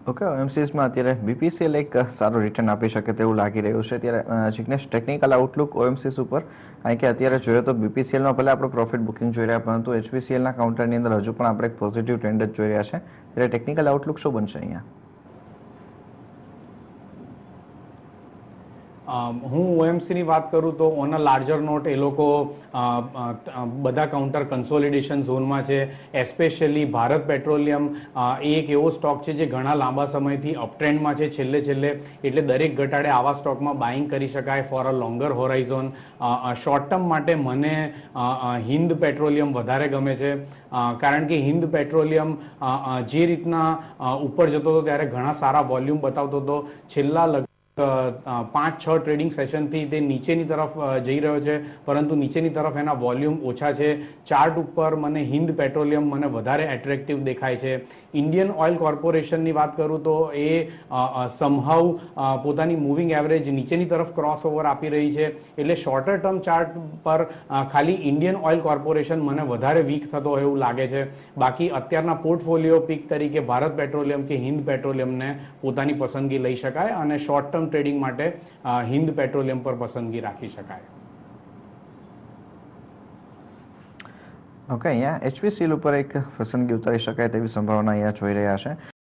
Okay, ઓએમસીએસમાં અત્યારે BPCL એક સારું રિટર્ન આપી શકે તેવું લાગી રહ્યું છે. ત્યારે જિગ્નેશ, ટેકનિકલ આઉટલુક ઓએમસીએસ ઉપર, કારણ કે અત્યારે જોઈએ તો બીપીસીએલમાં ભલે આપણે પ્રોફિટ બુકિંગ જોઈ રહ્યા, પરંતુ એચપીસીએલના કાઉન્ટરની અંદર હજુ પણ આપણે એક પોઝિટિવ ટ્રેન્ડ જ જોઈ રહ્યા છે. ત્યારે ટેકનિકલ આઉટલુક શું બનશે અહીંયા? હું ઓએમસીની વાત કરું તો ઓન અ લાર્જર નોટ એ લોકો બધા કાઉન્ટર કન્સોલિડેશન ઝોનમાં છે. એસ્પેશિયલી ભારત પેટ્રોલિયમ એ એક એવો સ્ટોક છે જે ઘણા લાંબા સમયથી અપટ્રેન્ડમાં છે છેલ્લે, એટલે દરેક ઘટાડે આવા સ્ટોકમાં બાઇંગ કરી શકાય for a longer horizon. Short term માટે મને હિન્દ પેટ્રોલિયમ વધારે ગમે છે, કારણ કે હિન્દ પેટ્રોલિયમ જે રીતના ઉપર જતો હતો ત્યારે ઘણા સારા વોલ્યુમ બતાવતો હતો. છેલ્લા 5-6 ટ્રેડિંગ સેશનથી તે નીચેની તરફ જઈ રહ્યો છે, પરંતુ નીચેની તરફ એના વોલ્યુમ ઓછા છે. ચાર્ટ ઉપર મને હિન્દ પેટ્રોલિયમ મને વધારે એટ્રેક્ટિવ દેખાય છે. ઇન્ડિયન ઓઇલ કોર્પોરેશનની વાત કરું તો એ સમહાઉ પોતાની મૂવિંગ એવરેજ નીચેની તરફ ક્રોસ ઓવર આપી રહી છે, એટલે શોર્ટર ટર્મ ચાર્ટ પર ખાલી ઇન્ડિયન ઓઇલ કોર્પોરેશન મને વધારે વીક થતો હોય એવું લાગે છે. બાકી અત્યારના પોર્ટફોલિયો પિક તરીકે ભારત પેટ્રોલિયમ કે હિન્દ પેટ્રોલિયમને પોતાની પસંદગી લઈ શકાય, અને શોર્ટ ટર્મ ટ્રેડિંગ માટે હિન્દ પેટ્રોલિયમ પર પસંદગી રાખી શકાય. ઓકે, અહીંયા એચપીસીએલ ઉપર એક પસંદગી ઉતારી શકાય તેવી સંભાવના અહીંયા જોઈ રહ્યા છે.